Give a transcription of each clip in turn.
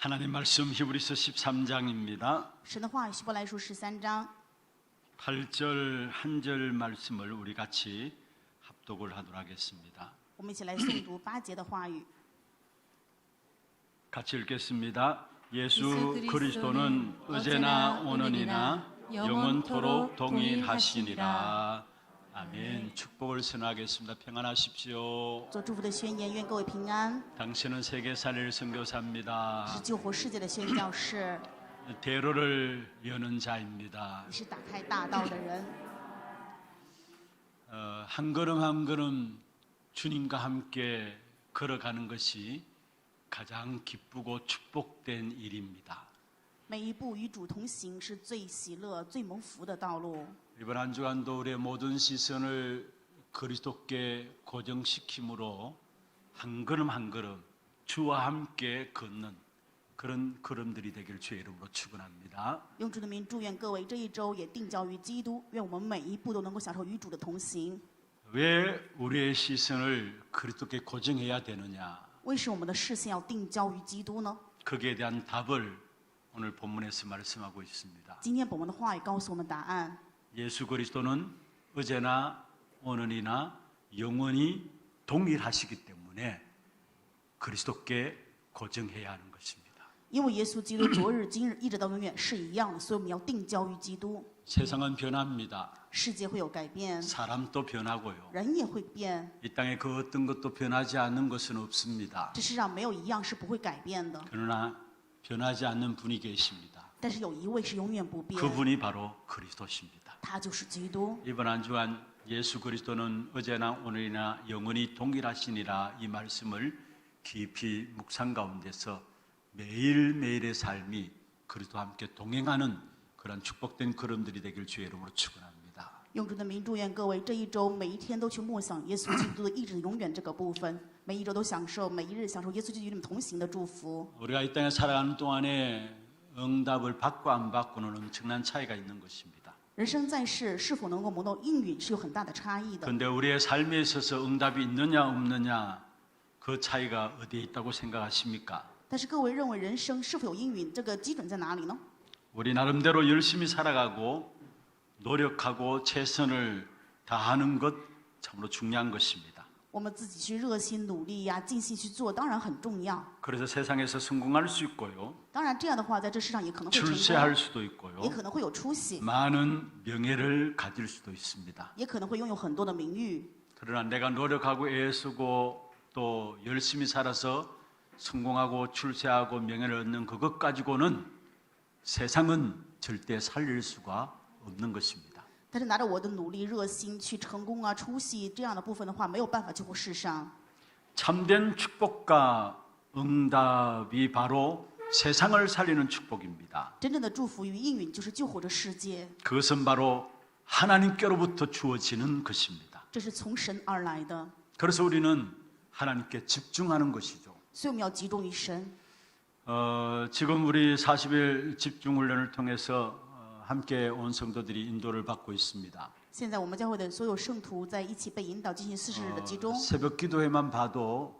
하나님 말씀 히브리서 13장입니다. 神的话语希伯来书13章 8절 한 절 말씀을 우리 같이 합독을 하도록 하겠습니다. 我们一起来诵读8节的话语。 같이 읽겠습니다. 예수 그리스도는 어제나 오늘이나 영원토록 동일하시니라. 아멘. 축복을 선언하겠습니다. 평안하십시오. 做祝福的宣言，愿各位平安。 당신은 세계살릴 선교사입니다. 是救活世界的宣教士， 대로를 여는 자입니다. 你是打开大道的人。 한 걸음 한 걸음 주님과 함께 걸어가는 것이 가장 기쁘고 축복된 일입니다. 每一步与主同行是最喜乐、最蒙福的道路。 이번 한 주간도 우리의 모든 시선을 그리스도께 고정시킴으로 한 걸음 한 걸음 주와 함께 걷는 그런 걸음들이 되길 주의 이름으로 축원합니다. 用主的名祝愿各位这一周也定焦于基督，愿我们每一步都能够享受与主的同行。 왜 우리의 시선을 그리스도께 고정해야 되느냐? 为什么我们的视线要定焦于基督呢？ 거기에 대한 답을 오늘 본문에서 말씀하고 있습니다. 今天本文的话语告诉我们答案。 예수 그리스도는 어제나 오늘이나 영원히 동일하시기 때문에 그리스도께 고정해야 하는 것입니다. 因为耶稣基督昨日、今日一直到永远是一样的，所以我们要定焦于基督。 세상은 변합니다. 世界会有改变， 사람도 변하고요. 人也会变， 이 땅에 그 어떤 것도 변하지 않는 것은 없습니다. 这世上没有一样是不会改变的。 그러나 변하지 않는 분이 계십니다. 但是有一位是永远不变， 그분이 바로 그리스도십니다. 他就是基督。 이번 한 주간 예수 그리스도는 어제나 오늘이나 영원히 동일하시니라 이 말씀을 깊이 묵상 가운데서 매일매일의 삶이 그리스도와 함께 동행하는 그런 축복된 걸음들이 되길 주의 이름으로 축원합니다. 用主的名祝愿各位这一周每一天都去默想耶稣基督的意志永远这个部分，每一周都享受，每一日享受耶稣基督与你们同行的祝福。 우리가 이 땅에 살아가는 동안에 응답을 받고 안 받고는 엄청난 차이가 있는 것입니다. 人生在世，是否能够蒙到应允是有很大的差异的。 그런데 우리의 삶에 있어서 응답이 있느냐 없느냐 그 차이가 어디에 있다고 생각하십니까? 但是各位认为人生是否有应允，这个基准在哪里呢？ 우리 나름대로 열심히 살아가고 노력하고 최선을 다하는 것 참으로 중요한 것입니다. 我们自己去热心努力呀，尽心去做，当然很重要。 그래서 세상에서 성공할 수 있고요. 当然这样的话，在这世上也可能会成 출세할 功， 수도 있고요. 也可能会有出息， 많은 명예를 가질 수도 있습니다. 也可能会拥有很多的名誉。 그러나 내가 노력하고 애쓰고 또 열심히 살아서 성공하고 출세하고 명예를 얻는 그것 가지고는 세상은 절대 살릴 수가 없는 것입니다. 但是拿着我的努力、热心去成功啊、出息这样的部分的话，没有办法救活世上。 참된 축복과 응답이 바로 세상을 살리는 축복입니다. 真正的祝福与应允就是救活这世界， 그것은 바로 하나님께로부터 주어지는 것입니다. 这是从神而来的， 그래서 우리는 하나님께 집중하는 것이죠. 所以我们要集中于神。 지금 우리 40일 집중훈련을 통해서 함께 온 성도들이 인도를 받고 있습니다. 现在我们教会的所有圣徒在一起被引导进行40日的集中。 새벽 기도회만 봐도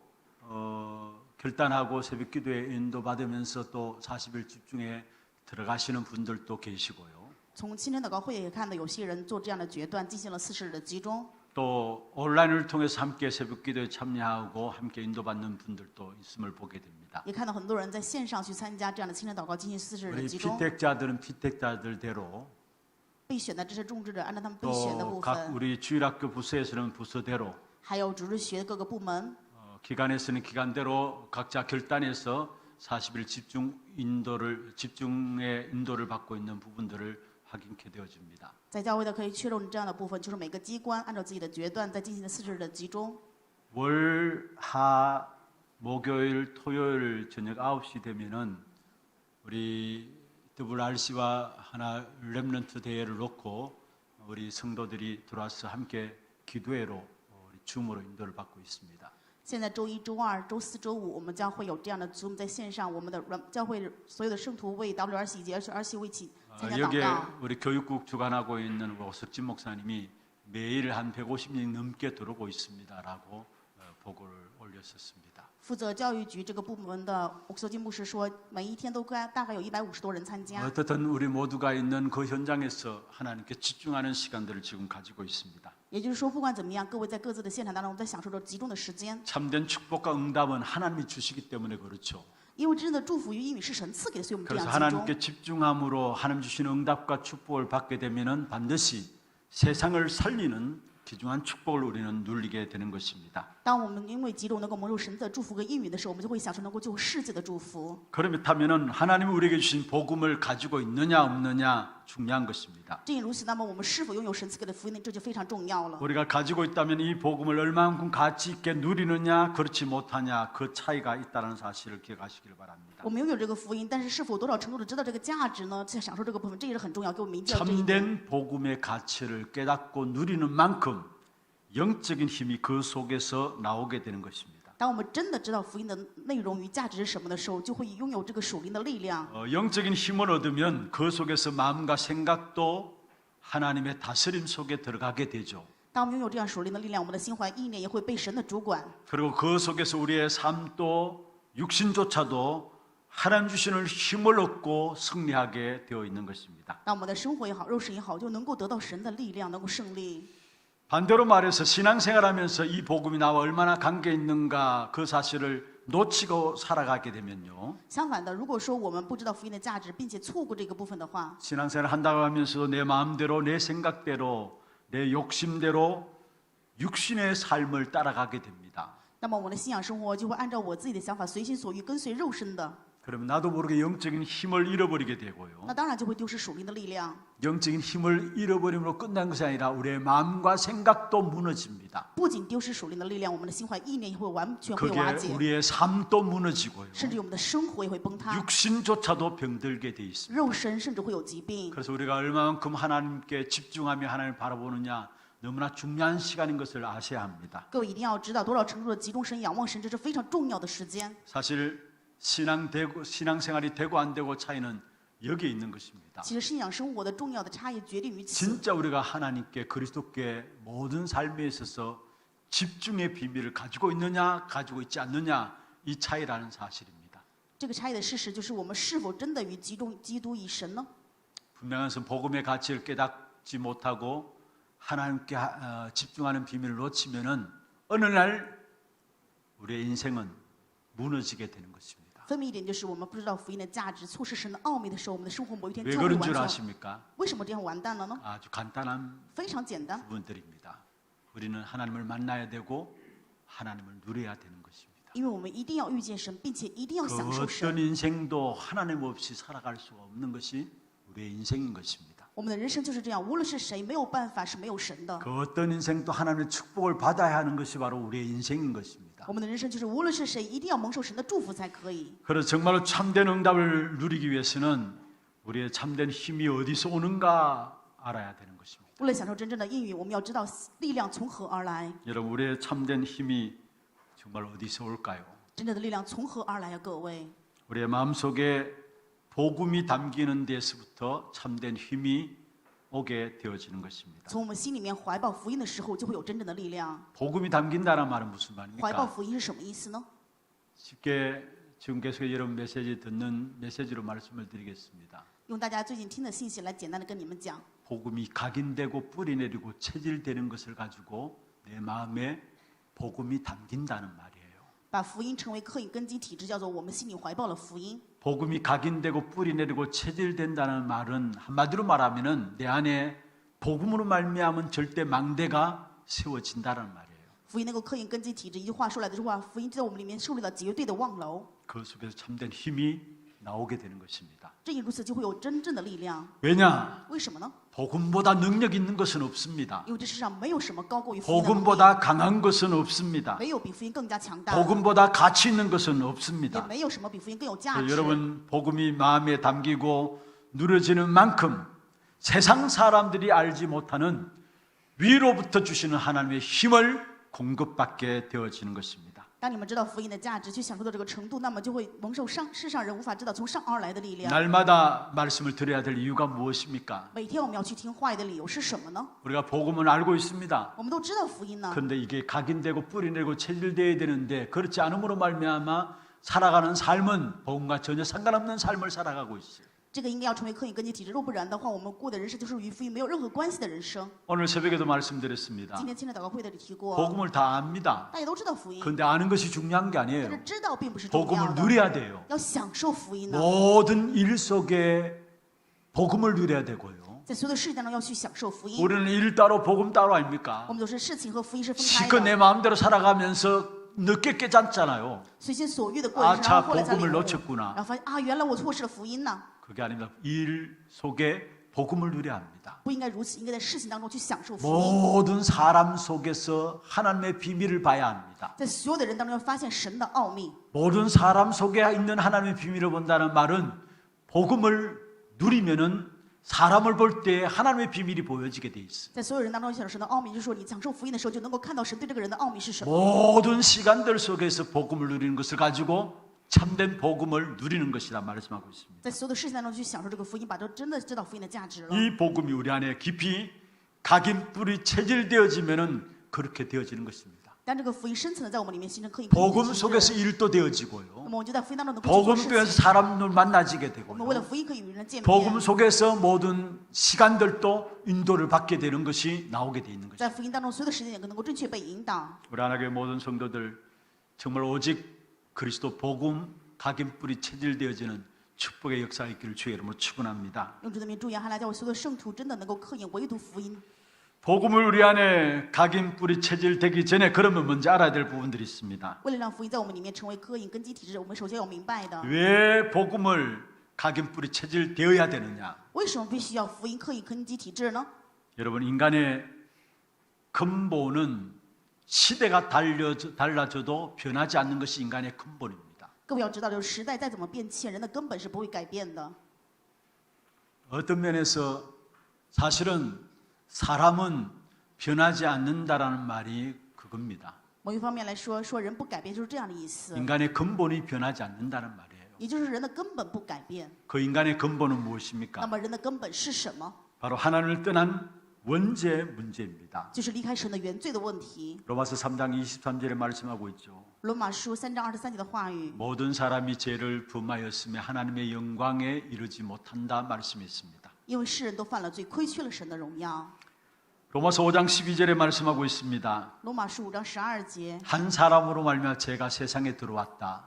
결단하고 새벽 기도에 인도받으면서 또 40일 집중에 들어가시는 분들도 계시고요. 从清晨祷告会也看到有些人做这样的决断，进行了40日的集中。 또 온라인을 통해서 함께 새벽 기도에 참여하고 함께 인도받는 분들도 있음을 보게 됩니다. 也看到很多人在线上去参加这样的清晨祷告，进行40日的 우리 集中。 피택자들은 피택자들대로 被选的这些种植者，按照他们被选的部 또 각 分， 우리 주일학교 부서에서는 부서대로 还有主日学的各个部门， 기관에서는 기관대로 각자 결단해서 40일 집중의 인도를 받고 있는 부분들을 확인케 되어집니다. 在教会的可以确认这样的部分，就是每个机关按照自己的决断在进行的40日的集中。 월, 하, 목요일, 토요일 저녁 9시 되면은 우리 WRC와 하나 렘넌트 대회를 놓고 우리 성도들이 들어와서 함께 기도회로 우리 줌으로 인도를 받고 있습니다. 现在周一、周二、周四周五，我们将会有这样的 Zoom 在线上，我们的教会所有的圣徒为 WRC 以及RC 为一起参加祷 여기에 告。 우리 교육국 주관하고 있는 오석진 목사님이 매일 한 150명 넘게 들어오고 있습니다라고 보고를 올렸었습니다. 负责教育局这个部门的欧修金牧师说，每一天都大概有150多人参加。 어떻든 우리 모두가 있는 그 현장에서 하나님께 집중하는 시간들을 지금 가지고 있습니다. 也就是说，不管怎么样，各位在各自的现场当中，在享受着集中的时间。 참된 축복과 응답은 하나님이 주시기 때문에 그렇죠. 因为真正的祝福与应允是神赐给的，所以我们这 그래서 样集中。 하나님께 집중함으로 하나님 주시는 응답과 축복을 받게 되면은 반드시 세상을 살리는 귀중한 축복을 우리는 누리게 되는 것입니다. 当我们因为集中能够蒙受神的祝福跟应允的时候，我们就会享受能够救世界的祝福。 그렇다면은 하나님이 우리에게 주신 복음을 가지고 있느냐 없느냐 중요한 것입니다. 正如此，那么我们是否拥有神赐给的福音呢？这就非常重要了。 우리가 가지고 있다면 이 복음을 얼마만큼 가치 있게 누리느냐 그렇지 못하냐 그 차이가 있다는 사실을 기억하시길 바랍니다. 我们拥有这个福音，但是是否多少程度的知道这个价值呢？在享受这个部分，这也是很重要，给我们铭记到这一点。 참된 복음의 가치를 깨닫고 누리는 만큼 영적인 힘이 그 속에서 나오게 되는 것입니다. 当我们真的知道福音的内容与价值是什么的时候，就会拥有这个属灵的力量。 영적인 힘을 얻으면 그 속에서 마음과 생각도 하나님의 다스림 속에 들어가게 되죠. 当我们拥有这样属灵的力量，我们的心怀意念也会被神的主管。 그리고 그 속에서 우리의 삶도 육신조차도 하나님 주시는 힘을 얻고 승리하게 되어 있는 것입니다. 那我们的生活也好，肉身也好，就能够得到神的力量，能够胜利。 반대로 말해서 신앙생활하면서 이 복음이 나와 얼마나 관계 있는가 그 사실을 놓치고 살아가게 되면요. 相反的，如果说我们不知道福音的价值，并且错过这个部分的话， 신앙생활 한다고 하면서도 내 마음대로 내 생각대로 내 욕심대로 육신의 삶을 따라가게 됩니다. 那么我的信仰生活就会按照我自己的想法，随心所欲，跟随肉身的。 그러면 나도 모르게 영적인 힘을 잃어버리게 되고요. 那当然就会丢失属灵的力量。 영적인 힘을 잃어버림으로 끝난 것이 아니라 우리의 마음과 생각도 무너집니다. 不仅丢失属灵的力量，我们的心怀意念也会完全被 그게 瓦解， 우리의 삶도 무너지고요. 甚至我们的生活也会崩塌， 육신조차도 병들게 돼 있습니다. 肉身甚至会有疾病。 그래서 우리가 얼마만큼 하나님께 집중하며 하나님을 바라보느냐 너무나 중요한 시간인 것을 아셔야 합니다. 各位一定要知道，多少程度的集中神、仰望神，这是非常重要的时间。 사실 신앙생활이 되고 안 되고 차이는 여기에 있는 것입니다. 其实信仰生活的重要的差异决定于此。 진짜 우리가 하나님께 그리스도께 모든 삶에 있어서 집중의 비밀을 가지고 있느냐 가지고 있지 않느냐 이 차이라는 사실입니다. 这个差异的事实就是我们是否真的与集中基督以神呢？ 분명한 것은 복음의 가치를 깨닫지 못하고 하나님께 집중하는 비밀을 놓치면은 어느 날 우리의 인생은 무너지게 되는 것입니다. 分明一点，就是我们不知道福音的价值，错失神的奥秘的时候，我们的生活某一天 왜 就会 그런 完 줄 全。 아십니까? 为什么这样完蛋了呢？ 아주 간단한 非常简单， 부분들입니다. 우리는 하나님을 만나야 되고 하나님을 누려야 되는 것입니다. 因为我们一定要遇见神，并且一定要 그 享受神。 어떤 인생도 하나님 없이 살아갈 수 없는 것이 우리의 인생인 것입니다. 我们的人生就是这样，无论是谁，没有办法是没有神的。 그 어떤 인생도 하나님의 축복을 받아야 하는 것이 바로 우리의 인생인 것입니다. 我们的人生就是，无论是谁，一定要蒙受神的祝福才可以。 그래서 정말로 참된 응답을 누리기 위해서는 우리의 참된 힘이 어디서 오는가 알아야 되는 것입니다. 为了享受真正的应允，我们要知道力量从何而来， 여러분 우리의 참된 힘이 정말 어디서 올까요? 真正的力量从何而来呀，各位？ 우리의 마음속에 복음이 담기는 데서부터 참된 힘이 오게 되어지는 것입니다. 从我们心里面怀抱福音的时候，就会有真正的力量。 복음이 담긴다는 말은 무슨 怀抱 말입니까? 福音是什么意思呢？ 쉽게 지금 계속 여러분 메시지 듣는 메시지로 말씀을 드리겠습니다. 用大家最近听的信息来简单的跟你们讲， 복음이 각인되고 뿌리내리고 체질되는 것을 가지고 내 마음에 복음이 담긴다는 말이에요. 把福音成为刻印根基体制，叫做我们心里怀抱了福音。 복음이 각인되고 뿌리내리고 체질된다는 말은 한마디로 말하면은 내 안에 복음으로 말미암은 절대 망대가 세워진다는 말이에요. 福音能够刻印根基体制，一句话说来的话，福音就在我们里面树立了绝对的望楼。 그 속에서 참된 힘이 나오게 되는 것입니다. 正因如此，就会有真正的力量。 왜냐? 为什么呢？ 복음보다 능력 있는 것은 없습니다. 因为这世上没有什么高过于福音的能力， 복음보다 강한 것은 없습니다. 没有比福音更加强大， 복음보다 가치 있는 것은 也 없습니다. 没有什么比福音更有价值。 여러분 복음이 마음에 담기고 누려지는 만큼 세상 사람들이 알지 못하는 위로부터 주시는 하나님의 힘을 공급받게 되어지는 것입니다. 当你们知道福音的价值，去享受到这个程度，那么就会蒙受世上人无法知道从上而来的力量。 날마다 말씀을 들어야 될 이유가 무엇입니까? 每天我们要去听话语的理由是什么呢？ 우리가 복음은 알고 있습니다. 我们都知道福音呢， 그런데 이게 각인되고 뿌리내고 체질되어야 되는데 그렇지 않음으로 말미암아 살아가는 삶은 복음과 전혀 상관없는 삶을 살아가고 있어요. 这个应该要成为刻印根基体质，若不然的话，我们过的人生就是与福音没有任何关系的人生。 오늘 새벽에도 말씀드렸습니다. 今天亲的祷告会的里提过， 복음을 다 압니다. 大家都知道福音， 그런데 아는 것이 중요한 게 但 아니에요. 是知道并不是重要 복음을 的， 누려야 돼요. 要享受福音呢， 모든 일 속에 복음을 누려야 되고요. 在所有的事情当中要去享受福音。 우리는 일 따로 복음 따로 아닙니까? 我们都是事情和福音是分开 실컷 내 的， 마음대로 살아가면서 늦게 깨닫잖아요. 随心所欲的过人生， 아, 然 자 后后来才领 복음을 悟， 놓쳤구나. 然后发现啊，原来我错失了福音呢。 그게 아닙니다. 일 속에 복음을 누려야 합니다. 不应该如此，应该在事情当中去享受福音。 모든 사람 속에서 하나님의 비밀을 봐야 합니다. 在所有的人当中要发现神的奥秘。 모든 사람 속에 있는 하나님의 비밀을 본다는 말은 복음을 누리면은 사람을 볼 때 하나님의 비밀이 보여지게 돼 있어요. 在所有人当中享受神的奥秘，就是说你享受福音的时候，就能够看到神对这个人的奥秘是什么。 모든 시간들 속에서 복음을 누리는 것을 가지고 참된 복음을 누리는 것이라 말씀하고 있습니다. 在所有的事情当中去享受这个福音，把这真的知道福音的价值了。 이 복음이 우리 안에 깊이 각인 뿌리 체질되어지면은 그렇게 되어지는 것입니다. 当这个福音深层的在我们里面形成刻印根基 복음 体质， 속에서 일도 那 되어지고요. 么我们就在福音当中能够去做 복음 事 속에서 情。 사람을 만나지게 我们为了 되고요. 福音可以与人见 복음 面， 속에서 모든 시간들도 인도를 받게 되는 것이 나오게 돼 있는 것입니다. 在福音当中所有的时间也能够正确被引导。 우리 하나님의 모든 성도들 정말 오직 그리스도 복음 각인 뿌리 체질되어지는 축복의 역사가 있기를 주의 이름으로 축원합니다. 用主的名祝愿哈来教会所有的圣徒真的能够刻印唯独福音。 복음을 우리 안에 각인 뿌리 체질되기 전에 그러면 먼저 알아야 될 부분들이 있습니다. 为了让福音在我们里面成为刻印根基体质，我们首先要明白的， 왜 복음을 각인 뿌리 체질되어야 되느냐? 为什么必须要福音刻印根基体质呢？ 여러분 인간의 근본은 시대가 달라져도 변하지 않는 것이 인간의 근본입니다. 各位要知道，就是时代再怎么变迁，人的根本是不会改变的。 어떤 면에서 사실은 사람은 변하지 않는다라는 말이 그겁니다. 某一方面来说，说人不改变就是这样的意思， 인간의 근본이 변하지 않는다는 말이에요. 也就是人的根本不改变。 그 인간의 근본은 那 무엇입니까? 么人的根本是什么？ 바로 하나님을 떠난 원죄 문제입니다. 就是离开神的原罪的问题。 로마서 3장 23절에 말씀하고 있죠. 罗马书3章23节的话语， 모든 사람이 죄를 범하였으며 하나님의 영광에 이르지 못한다 말씀했습니다. 因为世人都犯了罪，亏缺了神的荣耀。 로마서 5장 12절에 말씀하고 있습니다. 罗马书5章12节， 한 사람으로 말미암아 죄가 세상에 들어왔다.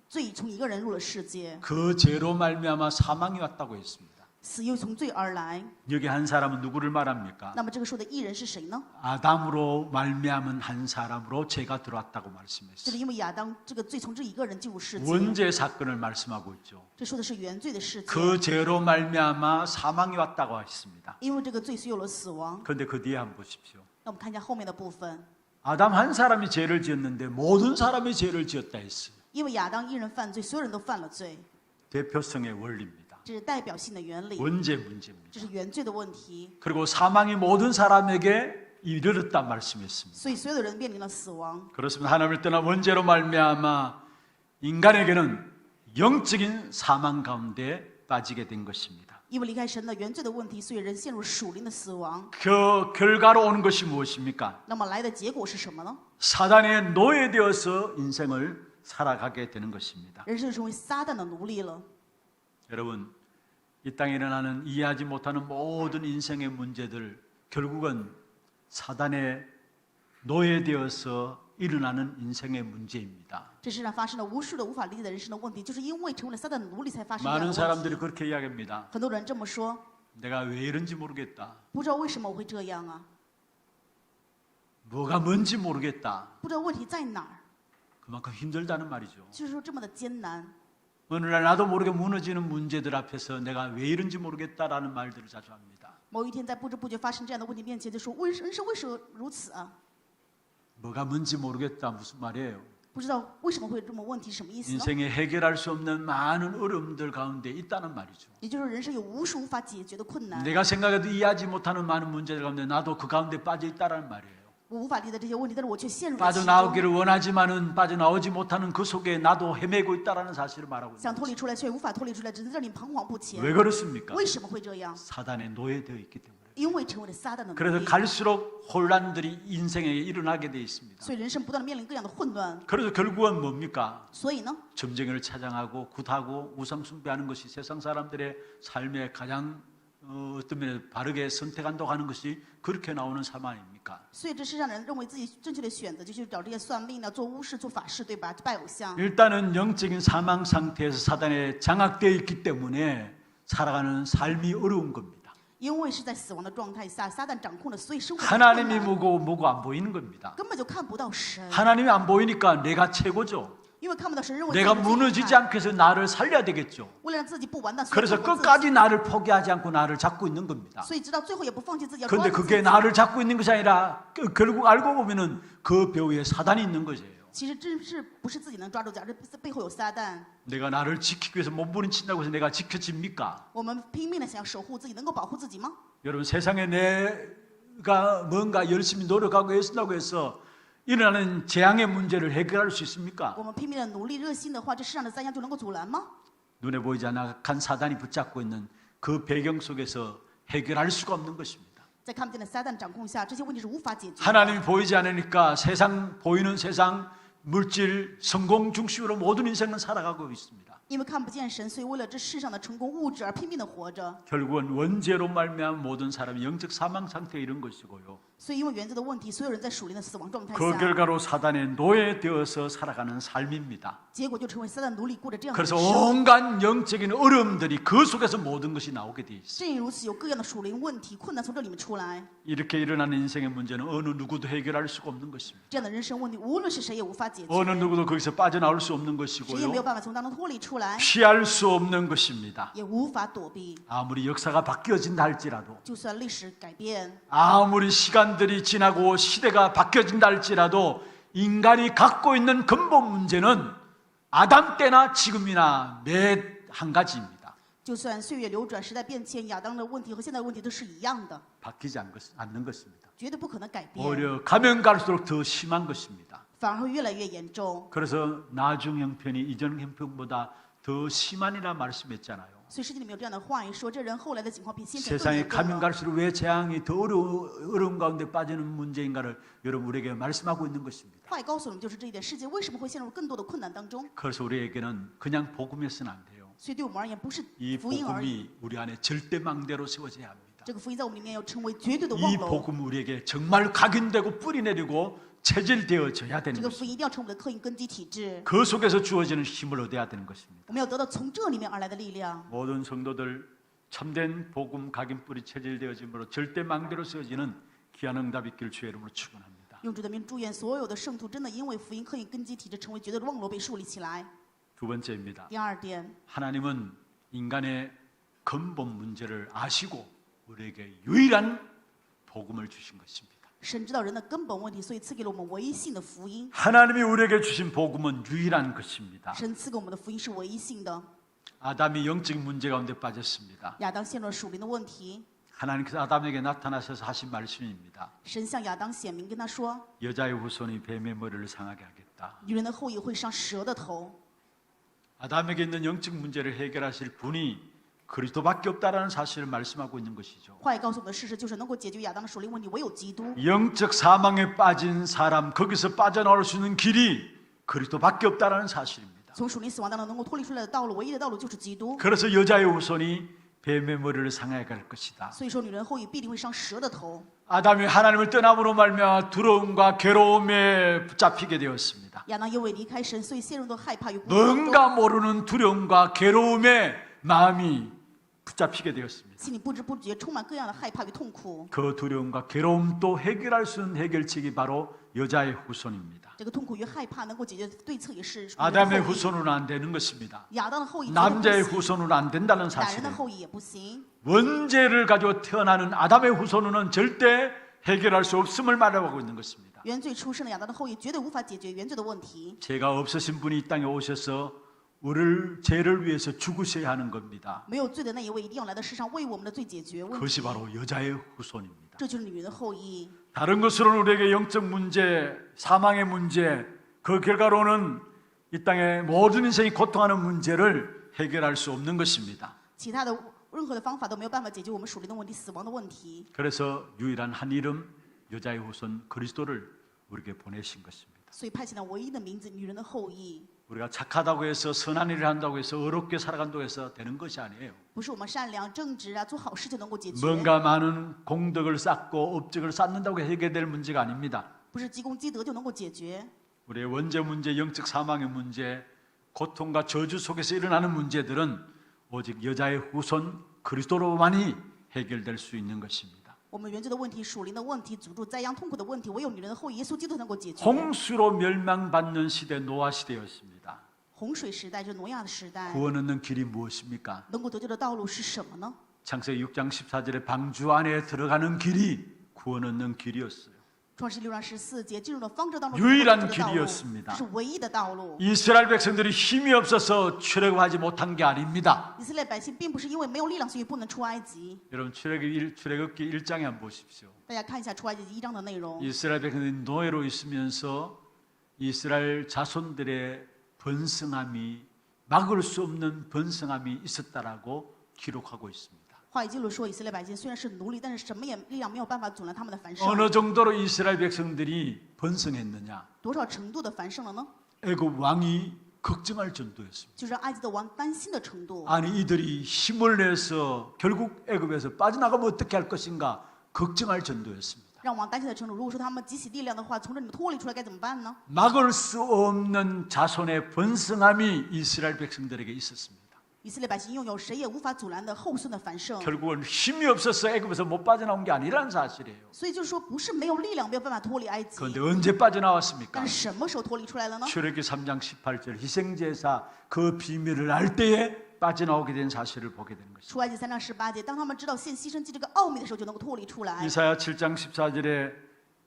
罪从一个人入了世界， 그 죄로 말미암아 사망이 왔다고 했습니다. 死又从罪而来。 여기 한 사람은 누구를 말합니까? 那么这个说的义人是谁呢？ 아담으로 말미암은 한 사람으로 죄가 들어왔다고 这 말씀했어요. 是因为亚当这个罪从这一个人进入世界， 원죄 사건을 말씀하고 있죠. 这说的是原罪的世界。 그 죄로 말미암아 사망이 왔다고 했습니다. 因为这个罪所有了死亡。 그런데 그 뒤에 한번 보십시오. 那我们看一下后面的部分， 아담 한 사람이 죄를 지었는데 모든 사람이 죄를 지었다 했어요. 因为亚当一人犯罪，所有人都犯了罪， 대표성의 원리입니다. 这是代表性的原理， 원죄 문제입니다. 这是原罪的问题。 그리고 사망이 모든 사람에게 이르렀다 말씀했습니다. 所以所有的人面临了死亡。 그렇습니다. 하나님을 떠난 원죄로 말미암아 인간에게는 영적인 사망 가운데 빠지게 된 것입니다. 因为离开神的原罪的问题，所以人陷入属灵的死亡。 그 결과로 오는 것이 무엇입니까? 那么来的结果是什么呢？ 사단의 노예되어서 인생을 살아가게 되는 것입니다. 人生成为撒旦的奴隶了。 여러분, 이 땅에 일어나는 이해하지 못하는 모든 인생의 문제들 결국은 사단의 노예되어서 일어나는 인생의 문제입니다. 这世上发生了无数的无法理解的人生的问题，就是因为成为了撒旦的奴隶才发生这样 많은 的问 사람들이 题。 그렇게 이야기합니다. 很多人这么说， 내가 왜 이런지 모르겠다. 不知道为什么我会这样啊， 뭐가 뭔지 모르겠다. 不知道问题在哪儿， 그만큼 힘들다는 말이죠. 就是说这么的艰难。 어느 날 나도 모르게 무너지는 문제들 앞에서 내가 왜 이런지 모르겠다라는 말들을 자주 합니다. 某一天在不知不觉发生这样的问题面前，就说人生为什么如此啊？ 뭐가 뭔지 모르겠다 무슨 말이에요? 不知道为什么会有这么问题，什么意思呢？ 인생에 해결할 수 없는 많은 어려움들 가운데 있다는 말이죠. 也就是人生有无数无法解决的困难。 내가 생각해도 이해하지 못하는 많은 문제들 가운데 나도 그 가운데 빠져 있다는 말이에요. 我无法理解这些问题，但是我却陷入了其中， 빠져나오기를 원하지만은 빠져나오지 못하는 그 속에 나도 헤매고 있다라는 사실을 말하고 想 있는 脱离出来却无法脱离出来，只能在这里彷徨不前。 왜 그렇습니까? 为什么会这样？ 사단에 노예되어 있기 때문에. 因为成为了撒旦的奴 그래서 隶， 갈수록 혼란들이 인생에 일어나게 되어 있습니다. 所以人生不断的面临各样的混乱。 그래서 결국은 뭡니까? 所以呢， 점쟁이를 찬양하고 굿하고 우상숭배하는 것이 세상 사람들의 삶에 가장 어떤 면에 바르게 선택한다고 하는 것이 그렇게 나오는 삶 아닙니까? 所以这世上人认为自己正确的选择就去找这些算命的、做巫师、做法事，对吧？拜偶像。 일단은 영적인 사망 상태에서 사단에 장악되어 있기 때문에 살아가는 삶이 어려운 겁니다. 因为是在死亡的状态下，撒旦掌控了，所以生活 하나님이 뭐고 안 보이는 겁니다. 根本就看不到神， 하나님이 안 보이니까 내가 최고죠. 因为看不到神，认为 내가 自己最厉 무너지지 害 않게 해서 나를 살려야 되겠죠. 为了让自己不完蛋，所以 그래서 照顾自己 끝까지 나를 포기하지 않고 나를 잡고 있는 겁니다. 所以直到最后也不放弃自己，要抓 그런데 住自 그게 己。 나를 잡고 있는 것이 아니라 결국 알고 보면은 그 배후에 사단이 있는 것이에요. 其实这是不是自己能抓住，而是背后有撒旦。 내가 나를 지키기 위해서 몸부림친다고 해서 내가 지켜집니까? 我们拼命的想要守护自己，能够保护自己吗？ 여러분 세상에 내가 뭔가 열심히 노력하고 애쓴다고 해서 일어나는 재앙의 문제를 해결할 수 있습니까? 我们拼命的努力、热心的话，这世上的灾殃就能够阻拦吗？ 눈에 보이지 않아 간 사단이 붙잡고 있는 그 배경 속에서 해결할 수가 없는 것입니다. 在看不见的撒旦掌控下，这些问题是无法解决的。 하나님이 보이지 않으니까 보이는 세상 물질 성공 중심으로 모든 인생은 살아가고 있습니다. 因为看不见神，所以为了这世上的成功物质而拼命的活着。 결국은 원죄로 말미암아 모든 사람이 영적 사망 상태에 이른 것이고요. 所以因为原则的问题，所有人在属灵的死亡状态 그 下， 결과로 사단의 노예되어서 살아가는 삶입니다. 结果就成为撒旦奴隶过着这样的 그래서 人生。 온갖 영적인 어려움들이 그 속에서 모든 것이 나오게 돼 있어요. 正因如此，有各样的属灵问题、困难从这里面出来。 이렇게 일어나는 인생의 문제는 어느 누구도 해결할 수가 없는 것입니다. 这样的人生问题，无论是谁也无法解决， 어느 누구도 거기서 빠져나올 수 없는 谁也没有 것이고요. 办法从当中脱离出来， 피할 수 없는 것입니다. 也无法躲避。 아무리 역사가 바뀌어진다 할지라도 就算历史改变， 아무리 시간들이 지나고 시대가 바뀌어진다 할지라도 인간이 갖고 있는 근본 문제는 아담 때나 지금이나 매 한 가지입니다. 就算岁月流转、时代变迁，亚当的问题和现在的问题都是一样的， 바뀌지 않는 것입니다. 绝对不可能改变， 오히려 가면 갈수록 더 심한 것입니다. 反而会越来越严重。 그래서 나중 형편이 이전 형편보다 더 심하니라 말씀했잖아요. 所以圣经里面有这样的话语说，这人后来的情况比先前更 세상에 严重 가면 了。 갈수록 왜 재앙이 더 어려운 가운데 빠지는 문제인가를 여러분 우리에게 말씀하고 있는 것입니다. 话语告诉我们就是这一点，世界为什么会陷入更多的困难当中？ 그래서 우리에게는 그냥 복음이어서는 안 돼요. 所以对我们而言，不是 이 福音而已， 복음이 우리 안에 절대 망대로 세워져야 합니다. 这个福音在我们里面要成为绝对的望 이 楼。 복음 우리에게 정말 각인되고 뿌리 내리고 체질되어져야 这 되는 个 것입니다. 福音一定要成为我们的刻印根基体制， 그 속에서 주어지는 힘을 얻어야 되는 것입니다. 我们要得到从这里面而来的力量。 모든 성도들 참된 복음 각인 뿌리 체질되어짐으로 절대 망대로 세워지는 귀한 응답 있기를 주의 이름으로 축원합니다. 用主的名祝愿所有的圣徒真的因为福音刻印根基体制，成为绝对的望楼被树立起来。 두 번째입니다. 第二点， 하나님은 인간의 근본 문제를 아시고 우리에게 유일한 복음을 주신 것입니다. 神知道人的根本问题，所以赐给了我们唯一性的福音。 하나님이 우리에게 주신 복음은 유일한 것입니다. 神赐给我们的福音是唯一性的。 아담이 영적인 문제 가운데 빠졌습니다. 亚当陷入了属灵的问题， 하나님께서 아담에게 나타나셔서 하신 말씀입니다. 神向亚当显明，跟他说 여자의 후손이 뱀의 머리를 상하게 하겠다. ：“女人的后裔会伤蛇的头。 아담에게 있는 영적 문제를 해결하실 분이 그리스도밖에 없다라는 사실을 말씀하고 있는 것이죠. 话语告诉我们的事实就是，能够解决亚当的属灵问题，唯有基督。 영적 사망에 빠진 사람 거기서 빠져나올 수 있는 길이 그리스도밖에 없다라는 사실입니다. 从属灵死亡当中能够脱离出来的道路，唯一的道路就是基督。 그래서 여자의 후손이 뱀의 머리를 상하게 갈 것이다. 所以说，女人后裔必定会伤蛇的头。 아담이 하나님을 떠남으로 말미암아 두려움과 괴로움에 붙잡히게 되었습니다. 亚当因为离开神，所以陷入到害怕与孤独当中， 뭔가 모르는 두려움과 괴로움에 마음이 붙잡히게 되었습니다. 心里不知不觉充满各样的害怕与痛苦。 그 두려움과 괴로움도 해결할 수 있는 해결책이 바로 여자의 후손입니다. 这个痛苦与害怕能够解决的对策也是女人 아담의 的后裔。 후손은 안 되는 것입니다. 亚当的后裔绝对 남자의 不行， 후손은 안 된다는 男人 사실을 的后裔也不行。 원죄를 가지고 태어나는 아담의 후손은 절대 해결할 수 없음을 말하고 있는 것입니다. 原罪出生的亚当的后裔绝对无法解决原罪的问题。 죄가 없으신 분이 이 땅에 오셔서 우리를 죄를 위해서 죽으셔야 하는 겁니다. 没有罪的那一位一定要来到世上为我们的罪解决问 그것이 题。 바로 여자의 후손입니다. 这就是女人的后裔。 다른 것으로는 우리에게 영적 문제, 사망의 문제, 그 결과로는 이 땅의 모든 인생이 고통하는 문제를 해결할 수 없는 것입니다. 其他的任何的方法都没有办法解决我们属灵的问题、死亡的问题。 그래서 유일한 한 이름, 여자의 후손 그리스도를 우리에게 보내신 것입니다. 所以派遣了唯一的名字，女人的后裔。 우리가 착하다고 해서 선한 일을 한다고 해서 어렵게 살아간다고 해서 되는 것이 아니에요. 不是我们善良正直啊，做好事就能够解决。 뭔가 많은 공덕을 쌓고 업적을 쌓는다고 해결될 문제가 아닙니다. 不是积功积德就能够解决。 우리의 원죄 문제, 영적 사망의 문제, 고통과 저주 속에서 일어나는 문제들은 오직 여자의 후손 그리스도로만이 해결될 수 있는 것입니다. 我们原罪的问题、属灵的问题、诅咒、灾殃、痛苦的问题，唯有女人的后裔耶稣基督能够解决。 홍수로 멸망받는 시대, 노아 시대였습니다. 洪水时代就是挪亚的时代， 구원 얻는 길이 무엇입니까? 能够得救的道路是什么呢？ 창세기 6장 14절에 방주 안에 들어가는 길이 구원 얻는 길이었어요. 创世6章14节进入了方舟当中， 유일한 这个道路 길이었습니다. 是唯一的道路。 이스라엘 백성들이 힘이 없어서 출애굽하지 못한 게 아닙니다. 以色列百姓并不是因为没有力量，所以不能出埃及。 여러분 출애굽기 1장에 한번 보십시오. 大家看一下出埃及记1章的内容。 이스라엘 백성들이 노예로 있으면서 이스라엘 자손들의 번성함이 막을 수 없는 번성함이 있었다라고 기록하고 있습니다. 话语记录说，以色列百姓虽然是奴隶，但是什么也力量没有办法阻拦他们的繁盛。 어느 정도로 이스라엘 백성들이 번성했느냐? 多少程度的繁盛了呢？ 애굽 왕이 걱정할 정도였습니다. 就是让埃及的王担心的程度。 아니 이들이 힘을 내서 결국 애굽에서 빠져나가면 어떻게 할 것인가 걱정할 정도였습니다. 让王担心的程度，如果说他们集起力量的话，从这里面脱离出来该怎么办呢？ 막을 수 없는 자손의 번성함이 이스라엘 백성들에게 있었습니다. 以色列百姓拥有谁也无法阻拦的后孙的繁盛。 결국은 힘이 없어서 애굽에서 못 빠져나온 게 아니라는 사실이에요. 所以就是说，不是没有力量没有办法脱离埃及， 그런데 언제 빠져나왔습니까? 但是什么时候脱离出来了呢？ 출애굽기 3장 18절 희생제사 그 비밀을 알 때에 빠져나오게 된 사실을 보게 되는 것입니다. 出埃及3章18节，当他们知道献牺牲祭这个奥秘的时候，就能够脱离出来。 이사야 7장 14절에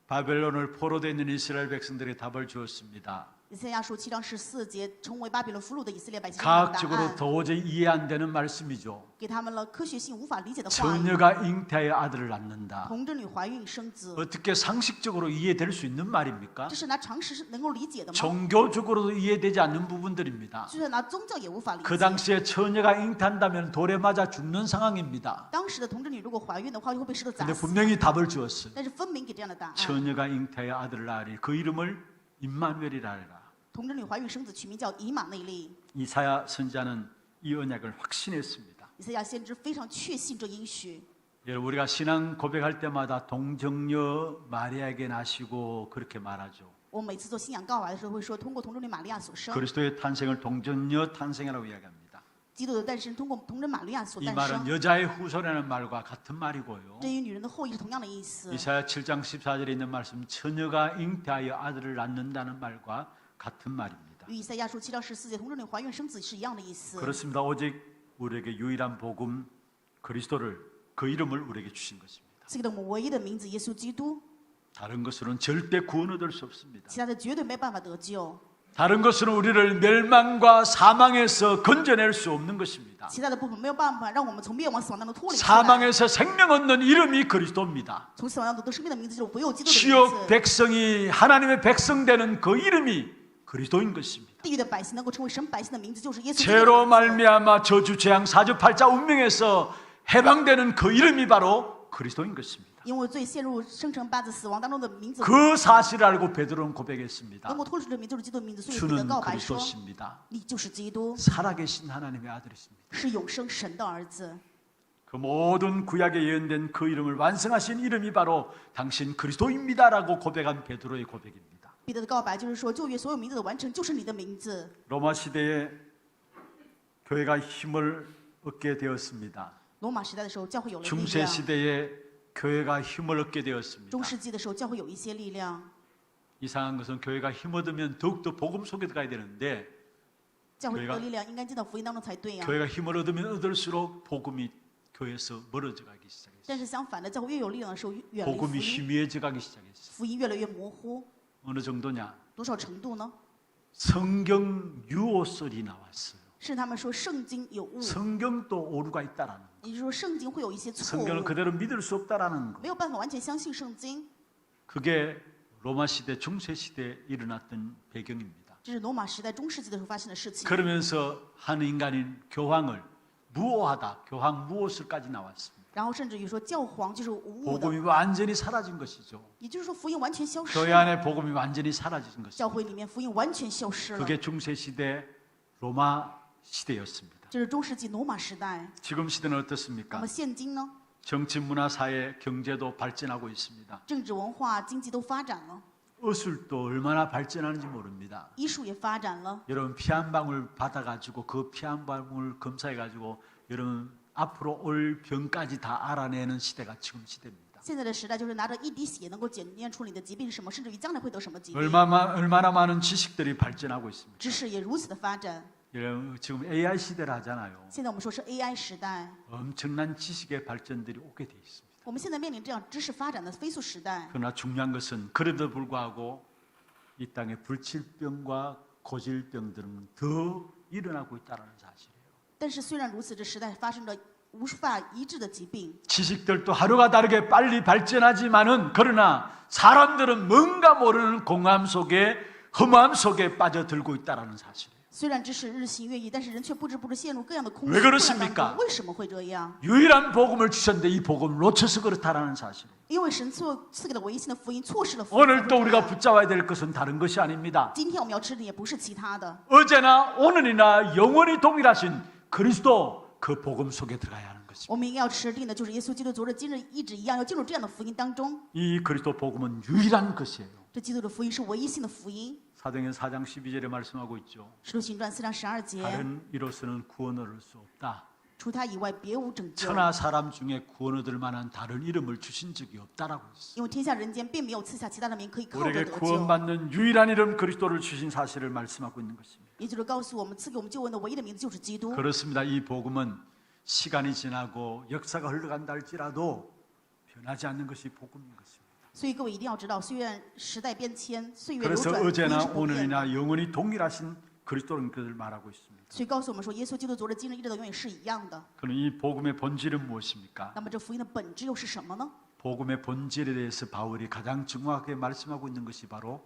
바벨론을 포로되어 있는 이스라엘 백성들이 답을 주었습니다. 以赛亚书7章14节，成为巴比伦俘虏的以色列百姓给他们答 과학적으로 案， 도저히 이해 안 되는 말씀이죠. 给他们了科学性无法理解的话语。 처녀가 잉태하여 아들을 낳는다. 童贞女怀孕生子， 어떻게 상식적으로 이해될 수 있는 말입니까? 这是拿常识是能够理解的吗？ 종교적으로도 이해되지 않는 부분들입니다. 就算拿宗教也无法理 그 解。 당시에 처녀가 잉태한다면 돌에 맞아 죽는 상황입니다. 当时的童贞女如果怀孕的话，就会被石头砸 근데 死。 분명히 답을 주었어요. 但是分明给这样的答案： 처녀가 잉태하여 아들을 낳으리 그 이름을 임마누엘이라 하라. 童贞女怀孕生子，取名叫以马内利。 이사야 선지자는 이 언약을 확신했습니다. 以赛亚先知非常确信这应许。 여러분 우리가 신앙 고백할 때마다 동정녀 마리아에게 나시고 그렇게 말하죠. 我每次做信仰告白的时候会说，通过童贞女玛利亚所生， 그리스도의 탄생을 동정녀 탄생이라고 이야기합니다. 基督的诞生通过童贞玛利亚所 이 诞 말은 生。 여자의 후손이라는 말과 같은 말이고요. 这与女人的后裔是同样的意思。 이사야 7장 14절에 있는 말씀 처녀가 잉태하여 아들을 낳는다는 말과 같은 말입니다. 与以赛亚书7章14节童贞女怀孕生子是一样的意思。 그렇습니다. 오직 우리에게 유일한 복음 그리스도를 그 이름을 우리에게 주신 것입니다. 赐给了我们唯一的名字耶稣基督， 다른 것으로는 절대 구원 얻을 수 없습니다. 其他的绝对没办法得救， 다른 것으로 우리를 멸망과 사망에서 건져낼 수 없는 것입니다. 其他的部分没有办法让我们从灭亡死亡当中脱离出来。 사망에서 생명 얻는 이름이 그리스도입니다. 从死亡当中得生命的名字就是唯有基督的 지옥 名字。 백성이 하나님의 백성 되는 그 이름이 그리스도인 것입니다. 地狱的百姓能够成为神百姓的名字就是耶稣基督的 죄로 名字。 말미암아 저주 재앙 사주팔자 운명에서 해방되는 그 이름이 바로 그리스도인 것입니다. 因为罪陷入生辰八字死亡当中的名字， 그 사실을 알고 베드로는 고백했습니다. 能够脱离出这名就是基督的名字，所以彼得 주는 告白说 그리스도십니다. ：“你就是基督， 살아계신 하나님의 아들이십니다. 是永生神的儿子。 그 모든 구약에 예언된 그 이름을 완성하신 이름이 바로 당신 그리스도입니다라고 고백한 베드로의 고백입니다. ”彼得的告白就是说，旧约所有名字的完成就是你的名字。 로마 시대에 교회가 힘을 얻게 되었습니다. 罗马时代的时候，教会有了力 중세 量； 시대에 교회가 힘을 얻게 되었습니다. 中世纪的时候，教会有一些力量。 이상한 것은 교회가 힘 얻으면 더욱더 복음 속에 들어가야 되는데 教会的力量应该进到福音当中才对呀、 교회가 힘을 얻으면 얻을수록 복음이 교회에서 멀어져 가기 시작했어요. 但是相反的，教会越有力量的时候，远离福 복음이 音， 희미해져 가기 시작했어요. 福音越来越模糊。 어느 정도냐? 多少程度呢？ 성경 유호설이 나왔어요. 是他们说圣经有误， 성경도 오류가 있다라는 거. 也就是说圣经会有一些错误， 성경을 그대로 믿을 수 없다라는 거. 没有办法完全相信圣经。 그게 로마 시대 중세 시대에 일어났던 배경입니다. 这是罗马时代中世纪的时候发生的事情。 그러면서 한 인간인 교황을 무오하다, 교황 무엇을까지 나왔습니다. 然后甚至于说教皇就是无误的， 복음이 완전히 사라진 것이죠. 也就是说福音完全消失 교회 了， 안에 복음이 완전히 사라진 것이죠. 教会里面福音完全消失了。 그게 중세 시대 로마 시대였습니다. 这是中世纪罗马时代。 지금 시대는 那 어떻습니까? 么现今呢？ 정치, 문화, 사회, 경제도 발전하고 있습니다. 政治、文化、经济都发展了， 의술도 얼마나 발전하는지 모릅니다. 医术也发展了。 여러분 피 한 방울 받아가지고 그 피 한 방울 검사해가지고 여러분 앞으로 올 병까지 다 알아내는 시대가 지금 시대입니다. 现在的时代就是拿着一滴血能够检验出你的疾病是什么，甚至于将来会得什么疾病。 얼마나 많은 지식들이 발전하고 있습니다. 知识也如此的发展。 여러분 지금 AI 시대라 하잖아요. 现在我们说是 AI 时代， 엄청난 지식의 발전들이 오게 돼 있습니다. 我们现在面临这样知识发展的飞速时代。 그러나 중요한 것은 그래도 불구하고 이 땅에 불치병과 고질병들은 더 일어나고 있다는 사실이에요. 但是虽然如此，这时代发生着无法医治的疾病， 지식들도 하루가 다르게 빨리 발전하지만은 그러나 사람들은 뭔가 모르는 공허함 속에 허무함 속에 빠져들고 있다는 사실이에요. 虽然知识日新月异，但是人却不知不觉陷入各样的空虚 왜 混 그렇습니까 乱当中。为什么会这样？ 유일한 복음을 주셨는데 이 복음을 놓쳐서 그렇다라는 사실. 因为神赐给了唯一性的福音，错失了福音。 오늘 또 우리가 붙잡아야 될 것은 다른 것이 아닙니다. 今天我们要吃的也不是其他的， 어제나 오늘이나 영원히 동일하신 그리스도 그 복음 속에 들어가야 하는 것입니다. 我们应该要吃定的就是耶稣基督昨日今日一直一样，要进入这样的福音当中。 이 그리스도 복음은 유일한 것이에요. 这基督的福音是唯一性的福音。 사도행전 4장 12절에 말씀하고 있죠. 使徒行传4章12节， 다른 이로서는 구원 얻을 수 없다. 除他以外别无拯救。 천하 사람 중에 구원 얻을 만한 다른 이름을 주신 적이 없다라고 했어요. 因为天下人间并没有赐下其他的名可以靠着 우리에게 得救， 구원받는 유일한 이름 그리스도를 주신 사실을 말씀하고 있는 것입니다. 也就是告诉我们赐给我们救恩的唯一的名字就是基督。 그렇습니다. 이 복음은 시간이 지나고 역사가 흘러간다 할지라도 변하지 않는 것이 복음인 것입니다. 所以各位一定要知道，虽然时代变迁，岁月流 그래서 转，福音 어제나 是不变的。 오늘이나 영원히 동일하신 그리스도는 그를 말하고 있습니다. 所以告诉我们说，耶稣基督昨日今日一直到永远是一样的。 그럼 이 복음의 본질은 무엇입니까? 那么这福音的本质又是什么呢？ 복음의 본질에 대해서 바울이 가장 정확하게 말씀하고 있는 것이 바로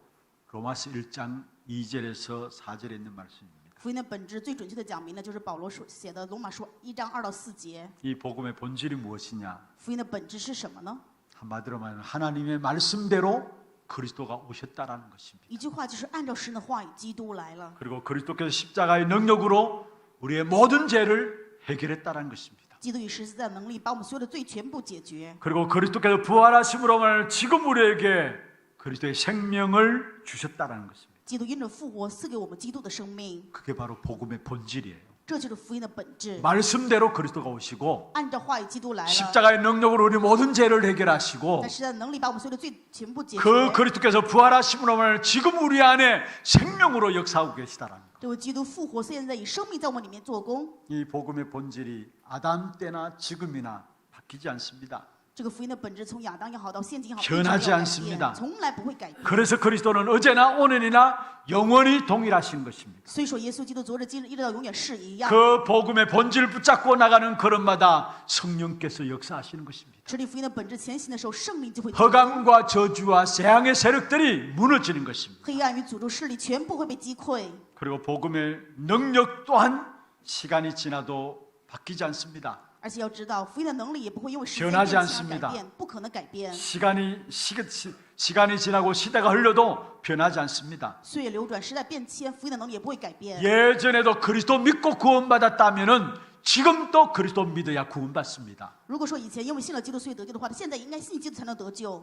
로마서 1장 2절에서 4절에 있는 말씀입니다. 福音的本质最准确的讲明了，就是保罗所写的罗马书1章2到4节。 이 복음의 본질이 무엇이냐? 福音的本质是什么呢？ 한마디로 말하면 하나님의 말씀대로 그리스도가 오셨다라는 것입니다. 一句话就是按照神的话语，基督来了。 그리고 그리스도께서 십자가의 능력으로 우리의 모든 죄를 해결했다라는 것입니다. 基督以十字架的能力把我们所有的罪全部解决。 그리고 그리스도께서 부활하심으로 말하는 지금 우리에게 그리스도의 생명을 주셨다라는 것입니다. 基督因着复活赐给我们基督的生命， 그게 바로 복음의 본질이에요. 这就是福音的本质。 말씀대로 그리스도가 오시고 按照话语，基督来了。 십자가의 능력으로 우리 모든 죄를 해결하시고 但是在能力把我们所有的罪全部解决。 그 그리스도께서 부활하심으로 말하는 지금 우리 안에 생명으로 역사하고 계시다라는 것. 这位基督复活，现在以生命在我们里面做工。 이 복음의 본질이 아담 때나 지금이나 바뀌지 않습니다. 这个福音的本质从亚当也好到现今也好， 변하지 一直没有改 않습니다 变，从来不会改变。 그래서 그리스도는 어제나 오늘이나 영원히 동일하신 것입니다. 所以说，耶稣基督昨日今日一直到永远是一样。 그 복음의 본질을 붙잡고 나가는 걸음마다 성령께서 역사하시는 것입니다. 持立福音的本质前行的时候，圣灵就会 허감과 저주와 재앙의 세력들이 무너지는 것입니다. 黑暗与诅咒势力全部会被击溃。 그리고 복음의 능력 또한 시간이 지나도 바뀌지 않습니다. 而且要知道，福音的能力也不会因为时间 변하지 变迁而 않습니다 改变，不可能改变。 시간이 지나고 시대가 흘러도 변하지 않습니다. 岁月流转，时代变迁，福音的能力也不会改变。 예전에도 그리스도 믿고 구원받았다면은 지금도 그리스도 믿어야 구원받습니다. 如果说以前因为信了基督所以得救的话，现在应该信基督才能得救。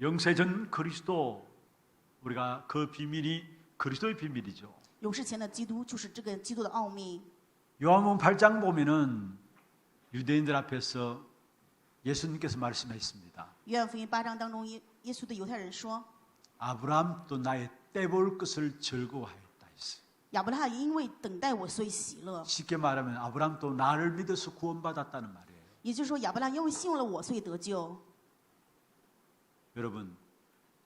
영세전 그리스도 우리가 그 비밀이 그리스도의 비밀이죠. 永世前的基督就是这个基督的奥秘。 요한복음 8장 보면은 유대인들 앞에서 예수님께서 말씀하셨습니다. 约翰福音8章当中，耶稣对犹太人说 아브라함도 나의 떼볼 것을 즐거워하였다 했어요. 亚伯拉罕因为等待我，所以喜乐。 쉽게 말하면 아브라함도 나를 믿어서 구원받았다는 말이에요. 也就是说，亚伯拉罕因为信用了我，所以得救。 여러분